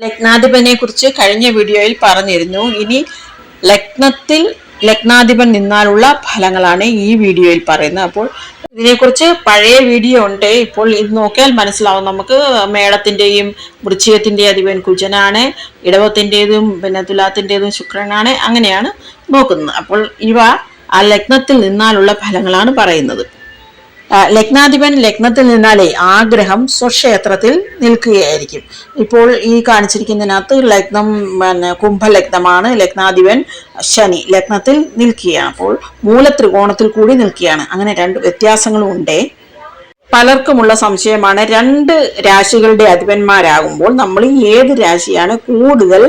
ലഗ്നാധിപനെ കുറിച്ച് കഴിഞ്ഞ വീഡിയോയിൽ പറഞ്ഞിരുന്നു. ഇനി ലഗ്നാധിപൻ നിന്നാലുള്ള ഫലങ്ങളാണ് ഈ വീഡിയോയിൽ പറയുന്നത്. അപ്പോൾ ഇതിനെക്കുറിച്ച് പഴയ വീഡിയോ ഉണ്ട്. ഇപ്പോൾ ഇത് നോക്കിയാൽ മനസ്സിലാവും നമുക്ക്. മേടത്തിന്റെയും വൃശ്ചികത്തിന്റെയും അധിപൻ കുജനാണ്, ഇടവത്തിൻ്റെതും പിന്നെ തുലാത്തിൻ്റെതും ശുക്രനാണ്. അങ്ങനെയാണ് നോക്കുന്നത്. അപ്പോൾ ഇവ ആ ലഗ്നത്തിൽ നിന്നാലുള്ള ഫലങ്ങളാണ് പറയുന്നത്. ലഗ്നാധിപൻ ലഗ്നത്തിൽ നിന്നാലേ ആ ഗ്രഹം സ്വക്ഷേത്രത്തിൽ നിൽക്കുകയായിരിക്കും. ഇപ്പോൾ ഈ കാണിച്ചിരിക്കുന്നതിനകത്ത് ലഗ്നം കുംഭലഗ്നമാണ്. ലഗ്നാധിപൻ ശനി ലഗ്നത്തിൽ നിൽക്കുകയാണ്. അപ്പോൾ മൂലത്രികോണത്തിൽ കൂടി നിൽക്കുകയാണ്. അങ്ങനെ രണ്ട് വ്യത്യാസങ്ങളും ഉണ്ട്. പലർക്കുമുള്ള സംശയമാണ്, രണ്ട് രാശികളുടെ അധിപന്മാരാകുമ്പോൾ നമ്മൾ ഏത് രാശിയാണ് കൂടുതൽ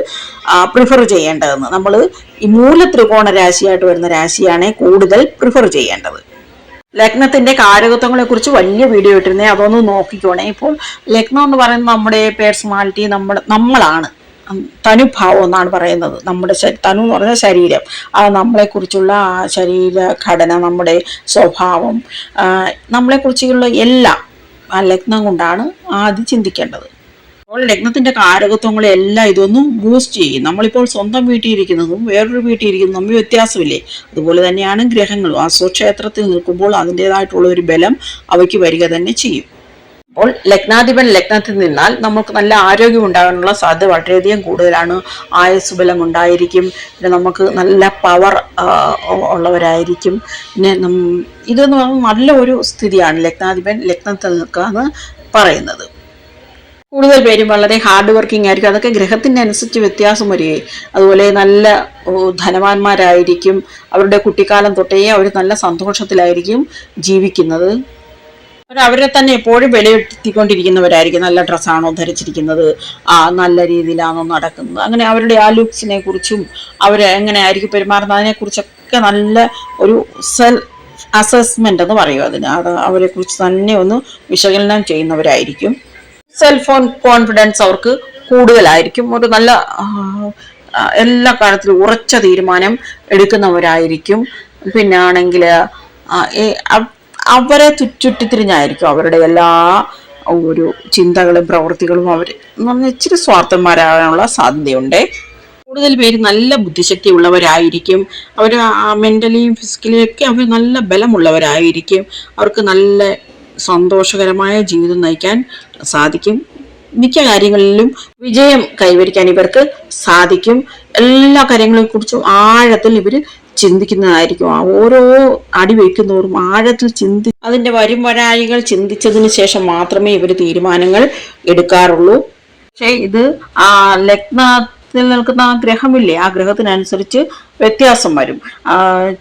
പ്രിഫർ ചെയ്യേണ്ടതെന്ന്. നമ്മൾ ഈ മൂലത്രികോണ രാശിയായിട്ട് വരുന്ന രാശിയാണ് കൂടുതൽ പ്രിഫർ ചെയ്യേണ്ടത്. ലഗ്നത്തിന്റെ കാരകത്വങ്ങളെ കുറിച്ച് വലിയ വീഡിയോ ഇട്ടിരുന്നേ, അതൊന്ന് നോക്കിക്കോണേ. ഇപ്പോൾ ലഗ്നം എന്ന് പറയുന്നത് നമ്മുടെ പേഴ്സണാലിറ്റി, നമ്മളാണ്. തനുഭാവം എന്നാണ് പറയുന്നത്. നമ്മുടെ തനു എന്ന് പറഞ്ഞാൽ ശരീരം. നമ്മളെക്കുറിച്ചുള്ള ശരീരഘടന, നമ്മുടെ സ്വഭാവം, നമ്മളെക്കുറിച്ചുള്ള എല്ലാം ആ ലഗ്നം കൊണ്ടാണ് ആദ്യം ചിന്തിക്കേണ്ടത്. അപ്പോൾ ലഗ്നത്തിന്റെ കാരകത്വങ്ങളെല്ലാം ഇതൊന്ന് ബൂസ്റ്റ് ചെയ്യും. നമ്മളിപ്പോൾ സ്വന്തം വീട്ടിൽ ഇരിക്കുന്നതും വേറൊരു വീട്ടിൽ ഇരിക്കുന്നതും തമ്മിൽ വ്യത്യാസമില്ലേ? അതുപോലെ തന്നെയാണ് ഗ്രഹങ്ങളും. ആ സ്വക്ഷേത്രത്തിൽ നിൽക്കുമ്പോൾ അതിൻ്റെതായിട്ടുള്ള ഒരു ബലം അവയ്ക്ക് വരിക തന്നെ ചെയ്യും. അപ്പോൾ ലഗ്നാധിപൻ ലഗ്നത്തിൽ നിന്നാൽ നമുക്ക് നല്ല ആരോഗ്യം ഉണ്ടാകാനുള്ള സാധ്യത വളരെയധികം കൂടുതലാണ്. ആയുസ് ബലം ഉണ്ടായിരിക്കും. പിന്നെ നമുക്ക് നല്ല പവർ ഉള്ളവരായിരിക്കും. പിന്നെ ഇതെന്ന് പറഞ്ഞാൽ നല്ല ഒരു സ്ഥിതിയാണ് ലഗ്നാധിപൻ ലഗ്നത്തിൽ നിൽക്കുക എന്ന് പറയുന്നത്. കൂടുതൽ പേരും വളരെ ഹാർഡ് വർക്കിംഗ് ആയിരിക്കും. അതൊക്കെ ഗ്രഹത്തിൻ്റെ അനുസരിച്ച് വ്യത്യാസം വരികയും. അതുപോലെ നല്ല ധനവാന്മാരായിരിക്കും. അവരുടെ കുട്ടിക്കാലം തൊട്ടേ അവർ നല്ല സന്തോഷത്തിലായിരിക്കും ജീവിക്കുന്നത്. അവരെ തന്നെ എപ്പോഴും വിലയിരുത്തിക്കൊണ്ടിരിക്കുന്നവരായിരിക്കും. നല്ല ഡ്രസ്സാണോ ധരിച്ചിരിക്കുന്നത്, നല്ല രീതിയിലാണോ നടക്കുന്നത്, അങ്ങനെ അവരുടെ ആ ലുക്സിനെ കുറിച്ചും അവർ എങ്ങനെയായിരിക്കും പെരുമാറുന്നതിനെ കുറിച്ചൊക്കെ നല്ല ഒരു അസസ്മെന്റ് എന്ന് പറയും അതിന്. അവരെ കുറിച്ച് തന്നെ ഒന്ന് വിശകലനം ചെയ്യുന്നവരായിരിക്കും. സെൽഫ് കോൺഫിഡൻസ് അവർക്ക് കൂടുതലായിരിക്കും. ഒരു നല്ല എല്ലാ കാര്യത്തിലും ഉറച്ച തീരുമാനം എടുക്കുന്നവരായിരിക്കും. പിന്നെ ആണെങ്കിൽ അവരെ ചുറ്റിത്തിരിഞ്ഞായിരിക്കും അവരുടെ എല്ലാ ഒരു ചിന്തകളും പ്രവൃത്തികളും. അവർ ഇച്ചിരി സ്വാർത്ഥന്മാരാകാനുള്ള സാധ്യതയുണ്ട്. കൂടുതൽ പേര് നല്ല ബുദ്ധിശക്തി ഉള്ളവരായിരിക്കും. അവർ മെന്റലിയും ഫിസിക്കലിയും ഒക്കെ അവർ നല്ല ബലമുള്ളവരായിരിക്കും. അവർക്ക് നല്ല സന്തോഷകരമായ ജീവിതം നയിക്കാൻ സാധിക്കും. മിക്ക കാര്യങ്ങളിലും വിജയം കൈവരിക്കാൻ ഇവർക്ക് സാധിക്കും. എല്ലാ കാര്യങ്ങളെ കുറിച്ചും ആഴത്തിൽ ഇവർ ചിന്തിക്കുന്നതായിരിക്കും. ഓരോ അടി വയ്ക്കുന്നവരും ആഴത്തിൽ അതിന്റെ വരായികൾ ചിന്തിച്ചതിന് ശേഷം മാത്രമേ ഇവർ തീരുമാനങ്ങൾ എടുക്കാറുള്ളൂ. പക്ഷേ ഇത് ലഗ്നത്തിൽ നിൽക്കുന്ന ആ ഗ്രഹമില്ലേ, ആ ഗ്രഹത്തിനനുസരിച്ച് വ്യത്യാസം വരും.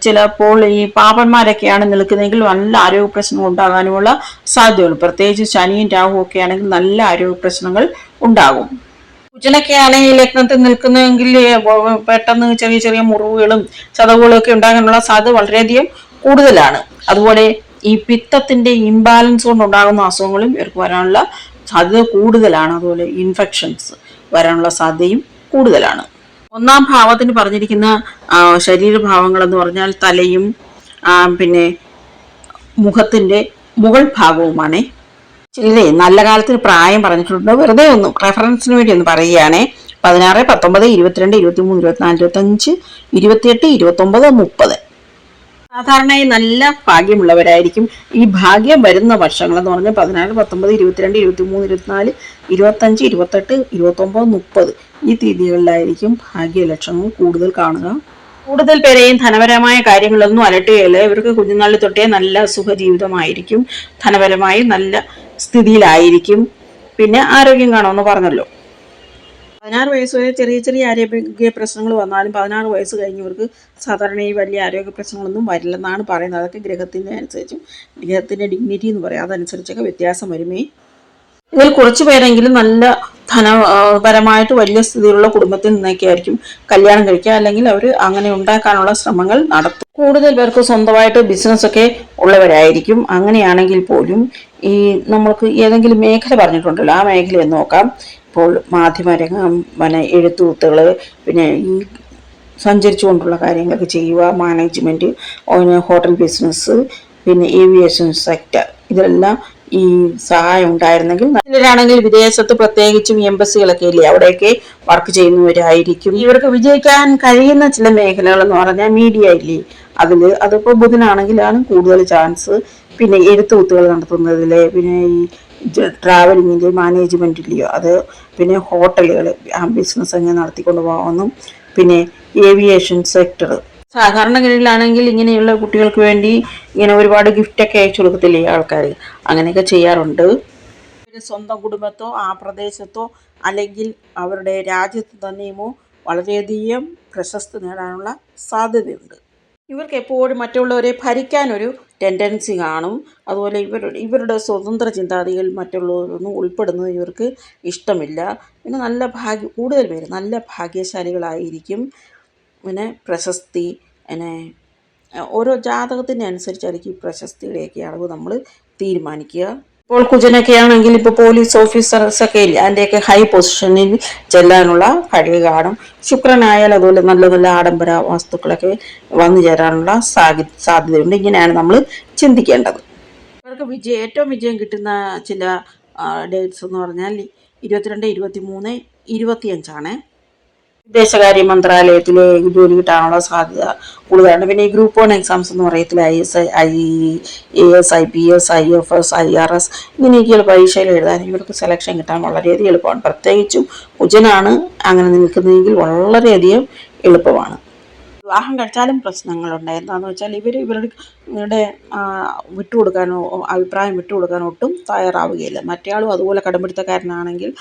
ചിലപ്പോൾ ഈ പാപന്മാരൊക്കെയാണ് നിൽക്കുന്നതെങ്കിൽ നല്ല ആരോഗ്യ പ്രശ്നങ്ങൾ ഉണ്ടാകാനുമുള്ള സാധ്യതയുള്ളൂ. പ്രത്യേകിച്ച് ശനിയും രാഹുവും ഒക്കെ ആണെങ്കിൽ നല്ല ആരോഗ്യ പ്രശ്നങ്ങൾ ഉണ്ടാകും. കുജനൊക്കെയാണ് ഈ ലഗ്നത്തിൽ നിൽക്കുന്നതെങ്കിൽ പെട്ടെന്ന് ചെറിയ ചെറിയ മുറിവുകളും ചതവുകളും ഒക്കെ ഉണ്ടാകാനുള്ള സാധ്യത വളരെയധികം കൂടുതലാണ്. അതുപോലെ ഈ പിത്തത്തിന്റെ ഇംബാലൻസ് കൊണ്ടുണ്ടാകുന്ന അസുഖങ്ങളും ഇവർക്ക് വരാനുള്ള സാധ്യത കൂടുതലാണ്. അതുപോലെ ഇൻഫെക്ഷൻസ് വരാനുള്ള സാധ്യതയും കൂടുതലാണ്. ഒന്നാം ഭാവത്തിന് പറഞ്ഞിരിക്കുന്ന ശരീരഭാവങ്ങൾ എന്ന് പറഞ്ഞാൽ തലയും പിന്നെ മുഖത്തിന്റെ മുകൾ ഭാഗവുമാണ്. ചിലരെ നല്ല കാലത്തിന് പ്രായം പറഞ്ഞിട്ടുണ്ട്. വെറുതെ ഒന്ന് റെഫറൻസിന് വേണ്ടി ഒന്ന് പറയുകയാണേ. 16, 19, 22, 23, 24, 25, 28, 29, 30. സാധാരണയായി നല്ല ഭാഗ്യമുള്ളവരായിരിക്കും. ഈ ഭാഗ്യം വരുന്ന വർഷങ്ങൾ എന്ന് പറഞ്ഞാൽ 16, 19, 22, 23, 24, 25, 28, 29, 30 ഈ തീയതികളിലായിരിക്കും ഭാഗ്യലക്ഷണങ്ങൾ കൂടുതൽ കാണുക. കൂടുതൽ പേരെയും ധനപരമായ കാര്യങ്ങളൊന്നും അലട്ടുകയില്ല. ഇവർക്ക് കുഞ്ഞുനാളിൽ തൊട്ടേ നല്ല സുഖജീവിതമായിരിക്കും. ധനപരമായി നല്ല സ്ഥിതിയിലായിരിക്കും. പിന്നെ ആരോഗ്യം കാണുമെന്ന് പറഞ്ഞല്ലോ. 16 വയസ്സ് വരെ ചെറിയ ചെറിയ ആരോഗ്യ പ്രശ്നങ്ങൾ വന്നാലും 16 വയസ്സ് കഴിഞ്ഞവർക്ക് സാധാരണ ഈ വലിയ ആരോഗ്യ പ്രശ്നങ്ങളൊന്നും വരില്ലെന്നാണ് പറയുന്നത്. അതൊക്കെ ഗ്രഹത്തിൻ്റെ അനുസരിച്ചും ഗ്രഹത്തിൻ്റെ ഡിഗ്നിറ്റി എന്ന് പറയും, അതനുസരിച്ചൊക്കെ വ്യത്യാസം വരുമേ. ഇതിൽ കുറച്ച് പേരെങ്കിലും നല്ല ധനപരമായിട്ട് വലിയ സ്ഥിതിയിലുള്ള കുടുംബത്തിൽ നിന്നൊക്കെ ആയിരിക്കും കല്യാണം കഴിക്കുക, അല്ലെങ്കിൽ അവർ അങ്ങനെ ഉണ്ടാക്കാനുള്ള ശ്രമങ്ങൾ നടത്തും. കൂടുതൽ പേർക്ക് സ്വന്തമായിട്ട് ബിസിനസ്സൊക്കെ ഉള്ളവരായിരിക്കും. അങ്ങനെയാണെങ്കിൽ പോലും ഈ നമ്മൾക്ക് ഏതെങ്കിലും മേഖല പറഞ്ഞിട്ടുണ്ടല്ലോ, ആ മേഖലയെ നോക്കാം. ഇപ്പോൾ മാധ്യമരംഗം, എഴുത്തുകുത്തുകൾ, പിന്നെ ഈ സഞ്ചരിച്ചുകൊണ്ടുള്ള കാര്യങ്ങളൊക്കെ ചെയ്യുക, മാനേജ്മെൻറ്റ്, ഹോട്ടൽ ബിസിനസ്, പിന്നെ ഏവിയേഷൻ സെക്ടർ, ഇതെല്ലാം ഈ സഹായം ഉണ്ടായിരുന്നെങ്കിൽ. ചിലരാണെങ്കിൽ വിദേശത്ത്, പ്രത്യേകിച്ചും എംബസികളൊക്കെ ഇല്ലേ, അവിടെയൊക്കെ വർക്ക് ചെയ്യുന്നവരായിരിക്കും. ഇവർക്ക് വിജയിക്കാൻ കഴിയുന്ന ചില മേഖലകൾ എന്ന് പറഞ്ഞാൽ മീഡിയ ഇല്ലേ, അതിപ്പോ ബുധനാണെങ്കിലാണ് കൂടുതൽ ചാൻസ്. പിന്നെ എഴുത്തുകുത്തുകൾ നടത്തുന്നതില്, പിന്നെ ഈ ട്രാവലിങ്ങിന്റെ മാനേജ്മെന്റ് ഇല്ലയോ അത്, പിന്നെ ഹോട്ടലുകൾ, ബിസിനസ് എങ്ങനെ നടത്തിക്കൊണ്ട് പോകാമെന്നും, പിന്നെ ഏവിയേഷൻ സെക്ടർ. സാധാരണഗതിയിലാണെങ്കിൽ ഇങ്ങനെയുള്ള കുട്ടികൾക്ക് വേണ്ടി ഇങ്ങനെ ഒരുപാട് ഗിഫ്റ്റൊക്കെ അയച്ചു കൊടുക്കത്തില്ലേ ആൾക്കാർ, അങ്ങനെയൊക്കെ ചെയ്യാറുണ്ട്. സ്വന്തം കുടുംബത്തോ ആ പ്രദേശത്തോ അല്ലെങ്കിൽ അവരുടെ രാജ്യത്ത് തന്നെയുമോ വളരെയധികം പ്രശസ്തി നേടാനുള്ള സാധ്യതയുണ്ട്. ഇവർക്ക് എപ്പോഴും മറ്റുള്ളവരെ ഭരിക്കാനൊരു ടെൻഡൻസി കാണും. അതുപോലെ ഇവരുടെ സ്വതന്ത്ര ചിന്താഗതികൾ മറ്റുള്ളവരൊന്നും ഉൾപ്പെടുന്നത് ഇവർക്ക് ഇഷ്ടമില്ല. പിന്നെ കൂടുതൽ പേര് നല്ല ഭാഗ്യശാലികളായിരിക്കും. പിന്നെ പ്രശസ്തി, പിന്നെ ഓരോ ജാതകത്തിൻ്റെ അനുസരിച്ചായിരിക്കും ഈ പ്രശസ്തിയുടെയൊക്കെ അളവ് നമ്മൾ തീരുമാനിക്കുക. ഇപ്പോൾ കുജനൊക്കെ ആണെങ്കിൽ ഇപ്പോൾ പോലീസ് ഓഫീസേഴ്സൊക്കെ ഇല്ല, അതിൻ്റെയൊക്കെ ഹൈ പൊസിഷനിൽ ചെല്ലാനുള്ള കഴിവ് കാണും. ശുക്രനായാൽ അതുപോലെ നല്ല നല്ല ആഡംബര വസ്തുക്കളൊക്കെ വന്നു ചേരാനുള്ള സാധ്യതയുണ്ട്. ഇങ്ങനെയാണ് നമ്മൾ ചിന്തിക്കേണ്ടത്. അവർക്ക് ഏറ്റവും വിജയം കിട്ടുന്ന ചില ഡേറ്റ്സ് എന്ന് പറഞ്ഞാൽ 22, 23, 25 വിദേശകാര്യ മന്ത്രാലയത്തിൽ ജോലി കിട്ടാനുള്ള സാധ്യത കൂടുതലാണ്. പിന്നെ ഈ ഗ്രൂപ്പ് 1 എക്സാംസ് എന്ന് പറയത്തില്ല, IAS, IPS, IFS, IRS ഇങ്ങനെയൊക്കെയുള്ള പരീക്ഷയിൽ എഴുതാൻ ഇവർക്ക് സെലക്ഷൻ കിട്ടാൻ വളരെയധികം എളുപ്പമാണ്. പ്രത്യേകിച്ചും കുജനാണ് അങ്ങനെ നിൽക്കുന്നതെങ്കിൽ വളരെയധികം എളുപ്പമാണ്. വിവാഹം കഴിച്ചാലും പ്രശ്നങ്ങളുണ്ട്. എന്താണെന്ന് വെച്ചാൽ ഇവരുടെ വിട്ടുകൊടുക്കാനോ അഭിപ്രായം വിട്ടുകൊടുക്കാനോ ഒട്ടും തയ്യാറാവുകയില്ല. മറ്റേയാളും അതുപോലെ കടുംപിടുത്തക്കാരനാണെങ്കിൽ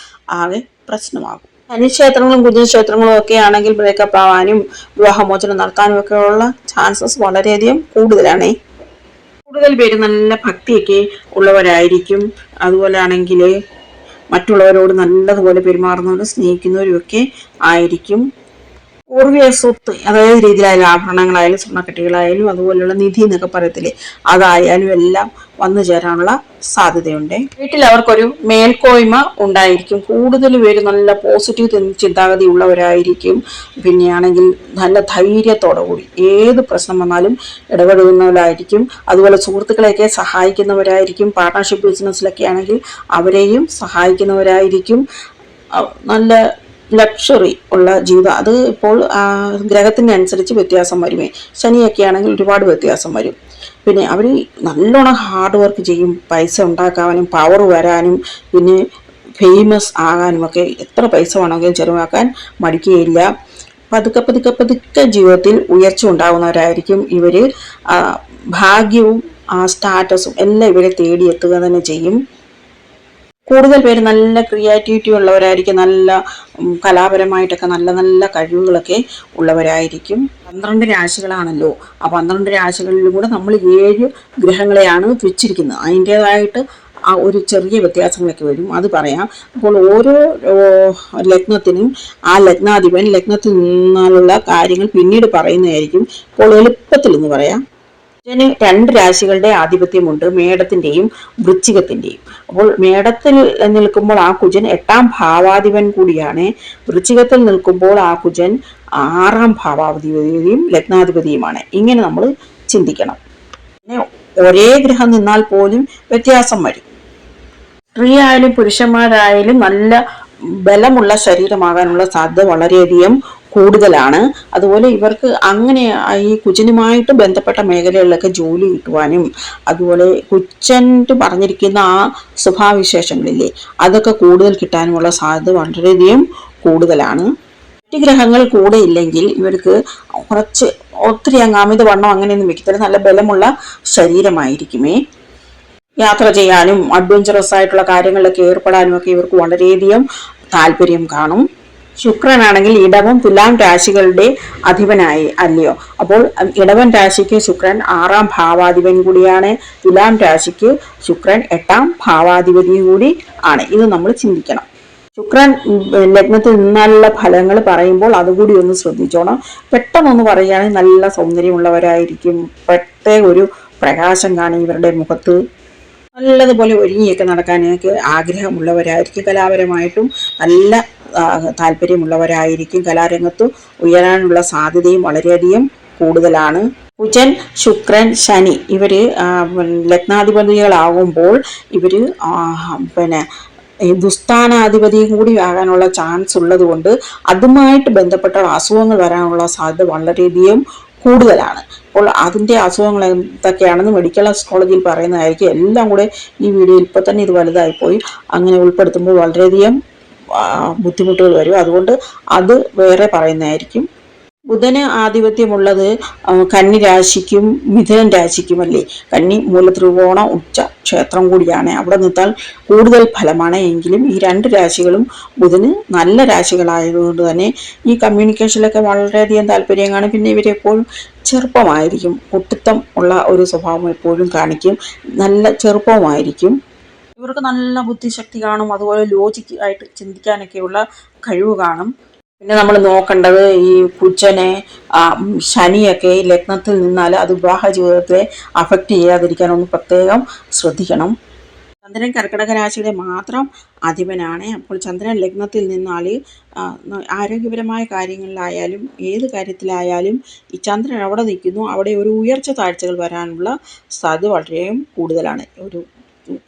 ആകെ പ്രശ്നമാകും. ശനിക്ഷേത്രങ്ങളും ബുധക്ഷേത്രങ്ങളും ഒക്കെ ആണെങ്കിൽ ബ്രേക്കപ്പ് ആവാനും വിവാഹമോചനം നടത്താനും ഒക്കെ ഉള്ള ചാൻസസ് വളരെയധികം കൂടുതലാണ്. കൂടുതൽ പേര് നല്ല ഭക്തിയൊക്കെ ഉള്ളവരായിരിക്കും. അതുപോലെ ആണെങ്കിൽ മറ്റുള്ളവരോട് നല്ലതുപോലെ പെരുമാറുന്നവരും സ്നേഹിക്കുന്നവരും ഒക്കെ ആയിരിക്കും. പൂർവീയ സ്വത്ത്, അതായത് രീതിയിലായാലും ആഭരണങ്ങളായാലും സ്വർണ്ണക്കെട്ടുകളായാലും അതുപോലെയുള്ള നിധി എന്നൊക്കെ പറയത്തില്ലേ, അതായാലും എല്ലാം വന്നു ചേരാനുള്ള സാധ്യതയുണ്ട്. വീട്ടിൽ അവർക്കൊരു മേൽക്കോയ്മ ഉണ്ടായിരിക്കും. കൂടുതൽ പേര് നല്ല പോസിറ്റീവ് ചിന്താഗതി ഉള്ളവരായിരിക്കും. പിന്നെയാണെങ്കിൽ നല്ല ധൈര്യത്തോടു കൂടി ഏത് പ്രശ്നം വന്നാലും ഇടപെടുന്നവരായിരിക്കും. അതുപോലെ സുഹൃത്തുക്കളെയൊക്കെ സഹായിക്കുന്നവരായിരിക്കും. പാർട്ട്ണർഷിപ്പ് ബിസിനസ്സിലൊക്കെ ആണെങ്കിൽ അവരെയും സഹായിക്കുന്നവരായിരിക്കും. നല്ല ലക്ഷറി ഉള്ള ജീവിതം. അത് ഇപ്പോൾ ഗ്രഹത്തിൻ്റെ അനുസരിച്ച് വ്യത്യാസം വരുമേ. ശനിയൊക്കെ ആണെങ്കിൽ ഒരുപാട് വ്യത്യാസം വരും. പിന്നെ അവർ നല്ലോണം ഹാർഡ് വർക്ക് ചെയ്യും, പൈസ ഉണ്ടാക്കാനും പവർ വരാനും പിന്നെ ഫേമസ് ആകാനുമൊക്കെ എത്ര പൈസ വേണമെങ്കിലും ചിലവാക്കാൻ മടിക്കുകയില്ല. പതുക്കെ പതുക്കെ പതുക്കെ ജീവിതത്തിൽ ഉയർച്ച ഉണ്ടാകുന്നവരായിരിക്കും ഇവർ. ഭാഗ്യവും സ്റ്റാറ്റസും എല്ലാം ഇവരെ തേടിയെത്തുക തന്നെ ചെയ്യും. കൂടുതൽ പേര് നല്ല ക്രിയേറ്റിവിറ്റി ഉള്ളവരായിരിക്കും. നല്ല കലാപരമായിട്ടൊക്കെ നല്ല നല്ല കഴിവുകളൊക്കെ ഉള്ളവരായിരിക്കും. 12 രാശികളാണല്ലോ. ആ 12 രാശികളിലും കൂടെ നമ്മൾ 7 ഗ്രഹങ്ങളെയാണ് വെച്ചിരിക്കുന്നത്. അതിൻ്റേതായിട്ട് ഒരു ചെറിയ വ്യത്യാസങ്ങളൊക്കെ വരും, അത് പറയാം. അപ്പോൾ ഓരോ ലഗ്നത്തിനും ആ ലഗ്നാധിപൻ ലഗ്നത്തിൽ നിന്നുള്ള കാര്യങ്ങൾ പിന്നീട് പറയുന്നതായിരിക്കും. ഇപ്പോൾ എളുപ്പത്തിൽ എന്ന് പറയാം. ഇതിന് 2 രാശികളുടെ ആധിപത്യമുണ്ട്, മേടത്തിൻ്റെയും വൃശ്ചികത്തിൻ്റെയും. അപ്പോൾ മേടത്തിൽ നിൽക്കുമ്പോൾ ആ കുജൻ 8ാം ഭാവാധിപൻ കൂടിയാണ്. വൃശ്ചികത്തിൽ നിൽക്കുമ്പോൾ ആ കുജൻ 6ാം ഭാവാധിപതിയും ലഗ്നാധിപതിയുമാണ്. ഇങ്ങനെ നമ്മൾ ചിന്തിക്കണം. പിന്നെ ഒരേ ഗ്രഹം നിന്നാൽ പോലും വ്യത്യാസം വരും. സ്ത്രീ ആയാലും പുരുഷന്മാരായാലും നല്ല ബലമുള്ള ശരീരമാകാനുള്ള സാധ്യത വളരെയധികം കൂടുതലാണ്. അതുപോലെ ഇവർക്ക് അങ്ങനെ ഈ കുജനുമായിട്ട് ബന്ധപ്പെട്ട മേഖലകളിലൊക്കെ ജോലി കിട്ടുവാനും അതുപോലെ കുജന് പറഞ്ഞിരിക്കുന്ന ആ സ്വഭാവവിശേഷങ്ങളില്ലേ അതൊക്കെ കൂടുതൽ കിട്ടാനുമുള്ള സാധ്യത വളരെയധികം കൂടുതലാണ്. മറ്റ് ഗ്രഹങ്ങൾ കൂടെ ഇല്ലെങ്കിൽ ഇവർക്ക് ഒത്തിരി അങ്ങ് അമിതവണ്ണം അങ്ങനെയൊന്നും വെക്കത്തില്ല. നല്ല ബലമുള്ള ശരീരമായിരിക്കുമേ. യാത്ര ചെയ്യാനും അഡ്വഞ്ചറസ് ആയിട്ടുള്ള കാര്യങ്ങളിലൊക്കെ ഏർപ്പെടാനും ഒക്കെ ഇവർക്ക് വളരെയധികം താല്പര്യം കാണും. ശുക്രനാണെങ്കിൽ ഇടവം തുലാം രാശികളുടെ അധിപനായി അല്ലയോ. അപ്പോൾ ഇടവൻ രാശിക്ക് ശുക്രൻ 6ാം ഭാവാധിപൻ കൂടിയാണ്. തുലാം രാശിക്ക് ശുക്രൻ 8ാം ഭാവാധിപതി കൂടി ആണ്. ഇത് നമ്മൾ ചിന്തിക്കണം. ശുക്രൻ ലഗ്നത്തിൽ നിന്നുള്ള ഫലങ്ങൾ പറയുമ്പോൾ അതുകൂടി ഒന്ന് ശ്രദ്ധിച്ചോണം. പെട്ടെന്നൊന്ന് പറയുകയാണെങ്കിൽ നല്ല സൗന്ദര്യമുള്ളവരായിരിക്കും. പ്രത്യേക ഒരു പ്രകാശം കാണും ഇവരുടെ മുഖത്ത്. നല്ലതുപോലെ ഒരുങ്ങിയൊക്കെ നടക്കാനൊക്കെ ആഗ്രഹമുള്ളവരായിരിക്കും. കലാപരമായിട്ടും നല്ല താല്പര്യമുള്ളവരായിരിക്കും. കലാരംഗത്ത് ഉയരാനുള്ള സാധ്യതയും വളരെയധികം കൂടുതലാണ്. കുജൻ, ശുക്രൻ, ശനി ഇവര് ലഗ്നാധിപതികളാകുമ്പോൾ ഇവര് പിന്നെ ഈ ദുസ്ഥാനാധിപതിയും കൂടി ആകാനുള്ള ചാൻസ് ഉള്ളത് കൊണ്ട് അതുമായിട്ട് ബന്ധപ്പെട്ട അസുഖങ്ങൾ വരാനുള്ള സാധ്യത വളരെയധികം കൂടുതലാണ്. അപ്പോൾ അതിൻ്റെ അസുഖങ്ങൾ എന്തൊക്കെയാണെന്ന് മെഡിക്കൽ അസ്ട്രോളജിയിൽ പറയുന്നതായിരിക്കും. എല്ലാം കൂടെ ഈ വീഡിയോയിൽ ഇപ്പോൾ തന്നെ ഇത് വലുതായിപ്പോയി, അങ്ങനെ ഉൾപ്പെടുത്തുമ്പോൾ വളരെയധികം ബുദ്ധിമുട്ടുകൾ വരും. അതുകൊണ്ട് അത് വേറെ പറയുന്നതായിരിക്കും. ബുധന് ആധിപത്യമുള്ളത് കന്നി രാശിക്കും മിഥുനൻ രാശിക്കും അല്ലേ. കന്നി മൂലത്രികോണ ഉച്ച ക്ഷേത്രം കൂടിയാണ്. അവിടെ നിന്നാൽ കൂടുതൽ ഫലമാണ്. എങ്കിലും ഈ രണ്ട് രാശികളും ബുധന് നല്ല രാശികളായതുകൊണ്ട് തന്നെ ഈ കമ്മ്യൂണിക്കേഷനിലൊക്കെ വളരെയധികം താല്പര്യം കാണും. പിന്നെ ഇവരെപ്പോഴും ചെറുപ്പമായിരിക്കും, കുട്ടിത്തം ഉള്ള ഒരു സ്വഭാവം എപ്പോഴും കാണിക്കും, നല്ല ചെറുപ്പമായിരിക്കും. ഇവർക്ക് നല്ല ബുദ്ധിശക്തി കാണും, അതുപോലെ ലോജിക് ആയിട്ട് ചിന്തിക്കാനൊക്കെയുള്ള കഴിവ് കാണും. പിന്നെ നമ്മൾ നോക്കേണ്ടത് ഈ കുജനെ ശനിയൊക്കെ ലഗ്നത്തിൽ നിന്നാൽ അത് വിവാഹ ജീവിതത്തെ അഫക്റ്റ് ചെയ്യാതിരിക്കാൻ ഒന്ന് പ്രത്യേകം ശ്രദ്ധിക്കണം. ചന്ദ്രൻ കർക്കിടക രാശിയുടെ മാത്രം അധിപനാണ്. അപ്പോൾ ചന്ദ്രൻ ലഗ്നത്തിൽ നിന്നാൽ ആരോഗ്യപരമായ കാര്യങ്ങളിലായാലും ഏത് കാര്യത്തിലായാലും ഈ ചന്ദ്രൻ അവിടെ നിൽക്കുന്നു, അവിടെ ഒരു ഉയർച്ച താഴ്ചകൾ വരാനുള്ള സാധ്യത വളരെ കൂടുതലാണ്. ഒരു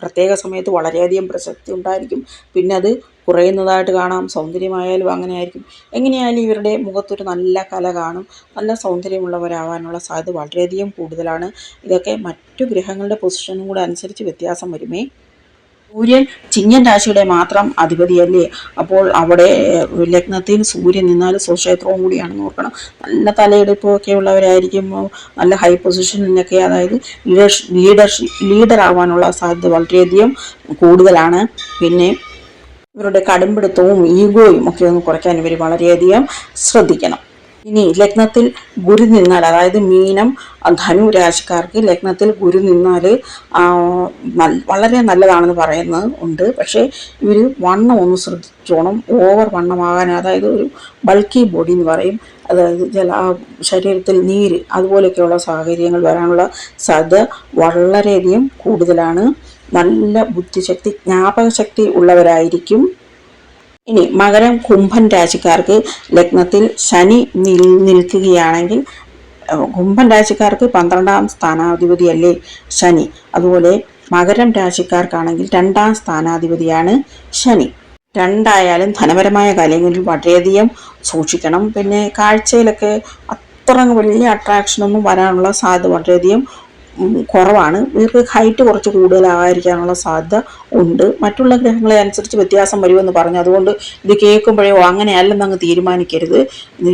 പ്രത്യേക സമയത്ത് വളരെയധികം പ്രസക്തി ഉണ്ടായിരിക്കും, പിന്നെ അത് കുറയുന്നതായിട്ട് കാണാം. സൗന്ദര്യമായാലും അങ്ങനെ ആയിരിക്കും. എങ്ങനെയായാലും ഇവരുടെ മുഖത്തൊരു നല്ല കല കാണും, നല്ല സൗന്ദര്യമുള്ളവരാവാനുള്ള സാധ്യത വളരെയധികം കൂടുതലാണ്. ഇതൊക്കെ മറ്റു ഗ്രഹങ്ങളുടെ പൊസിഷനും കൂടെ അനുസരിച്ച് വ്യത്യാസം വരുമേ. സൂര്യൻ ചിങ്ങൻ രാശിയുടെ മാത്രം അധിപതിയല്ലേ. അപ്പോൾ അവിടെ ലഗ്നത്തിൽ സൂര്യൻ നിന്നാൽ സ്വക്ഷേത്രവും കൂടിയാണെന്ന് ഓർക്കണം. നല്ല തലയെടുപ്പൊക്കെ ഉള്ളവരായിരിക്കും, നല്ല ഹൈ പൊസിഷനിലൊക്കെ, അതായത് ലീഡർ ആവാനുള്ള സാധ്യത വളരെയധികം കൂടുതലാണ്. പിന്നെ ഇവരുടെ കടുംപിടുത്തവും ഈഗോയും ഒക്കെ ഒന്ന് കുറയ്ക്കാൻ ഇവർ വളരെയധികം ശ്രദ്ധിക്കണം. ഇനി ലഗ്നത്തിൽ ഗുരു നിന്നാൽ, അതായത് മീനം ധനു രാശിക്കാർക്ക് ലഗ്നത്തിൽ ഗുരു നിന്നാൽ വളരെ നല്ലതാണെന്ന് പറയുന്നത് ഉണ്ട്. പക്ഷേ ഇവർ വണ്ണം ഒന്ന് ശ്രദ്ധിച്ചോണം. ഓവർ വണ്ണമാകാൻ, അതായത് ഒരു ബൾക്കി ബോഡി എന്ന് പറയും, അതായത് ശരീരത്തിൽ നീര് അതുപോലെയൊക്കെയുള്ള സാഹചര്യങ്ങൾ വരാനുള്ള സാധ്യത വളരെയധികം കൂടുതലാണ്. നല്ല ബുദ്ധിശക്തി, ജ്ഞാപകശക്തി ഉള്ളവരായിരിക്കും. ഇനി മകരം, കുംഭൻ രാശിക്കാർക്ക് ലഗ്നത്തിൽ ശനി നിൽക്കുകയാണെങ്കിൽ, കുംഭൻ രാശിക്കാർക്ക് 12ാം സ്ഥാനാധിപതിയല്ലേ ശനി. അതുപോലെ മകരം രാശിക്കാർക്കാണെങ്കിൽ 2ാം സ്ഥാനാധിപതിയാണ് ശനി. രണ്ടായാലും ധനപരമായ കാര്യങ്ങളിൽ വളരെയധികം സൂക്ഷിക്കണം. പിന്നെ കാഴ്ചയിലൊക്കെ അത്ര വലിയ അട്രാക്ഷനൊന്നും വരാനുള്ള സാധ്യത വളരെയധികം കുറവാണ്. ഇവർക്ക് ഹൈറ്റ് കുറച്ച് കൂടുതലാകാതിരിക്കാനുള്ള സാധ്യത ഉണ്ട്. മറ്റുള്ള ഗ്രഹങ്ങളെ അനുസരിച്ച് വ്യത്യാസം വരുമെന്ന് പറഞ്ഞു. അതുകൊണ്ട് ഇത് കേൾക്കുമ്പോഴേ അങ്ങനെയല്ലെന്ന് അങ്ങ് തീരുമാനിക്കരുത്.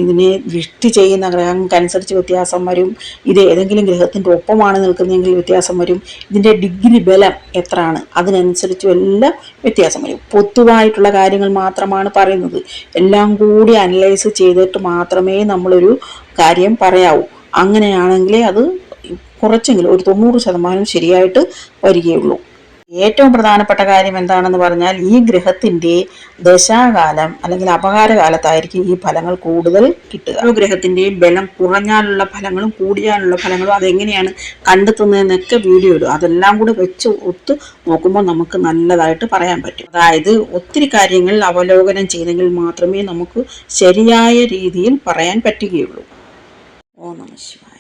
ഇതിനെ ദൃഷ്ടി ചെയ്യുന്ന ഗ്രഹങ്ങൾക്കനുസരിച്ച് വ്യത്യാസം വരും. ഇത് ഏതെങ്കിലും ഗ്രഹത്തിൻ്റെ ഒപ്പമാണ് നിൽക്കുന്നതെങ്കിൽ വ്യത്യാസം വരും. ഇതിൻ്റെ ഡിഗ്രി ബലം എത്രയാണ് അതിനനുസരിച്ചും എല്ലാം വ്യത്യാസം വരും. പൊതുവായിട്ടുള്ള കാര്യങ്ങൾ മാത്രമാണ് പറയുന്നത്. എല്ലാം കൂടി അനലൈസ് ചെയ്തിട്ട് മാത്രമേ നമ്മളൊരു കാര്യം പറയാവൂ. അങ്ങനെയാണെങ്കിലേ അത് കുറച്ചെങ്കിലും ഒരു 90% ശരിയായിട്ട് വരികയുള്ളൂ. ഏറ്റവും പ്രധാനപ്പെട്ട കാര്യം എന്താണെന്ന് പറഞ്ഞാൽ, ഈ ഗ്രഹത്തിൻ്റെ ദശാകാലം അല്ലെങ്കിൽ അപകാരകാലത്തായിരിക്കും ഈ ഫലങ്ങൾ കൂടുതൽ കിട്ടുക. ഓരോ ഗ്രഹത്തിൻ്റെയും ബലം കുറഞ്ഞാലുള്ള ഫലങ്ങളും കൂടിയാലുള്ള ഫലങ്ങളും അതെങ്ങനെയാണ് കണ്ടെത്തുന്നതെന്നൊക്കെ വീഡിയോ ഇടും. അതെല്ലാം കൂടെ വെച്ച് ഒത്ത് നോക്കുമ്പോൾ നമുക്ക് നല്ലതായിട്ട് പറയാൻ പറ്റും. അതായത് ഒത്തിരി കാര്യങ്ങൾ അവലോകനം ചെയ്തെങ്കിൽ മാത്രമേ നമുക്ക് ശരിയായ രീതിയിൽ പറയാൻ പറ്റുകയുള്ളൂ. ഓം നമഃ ശിവായ.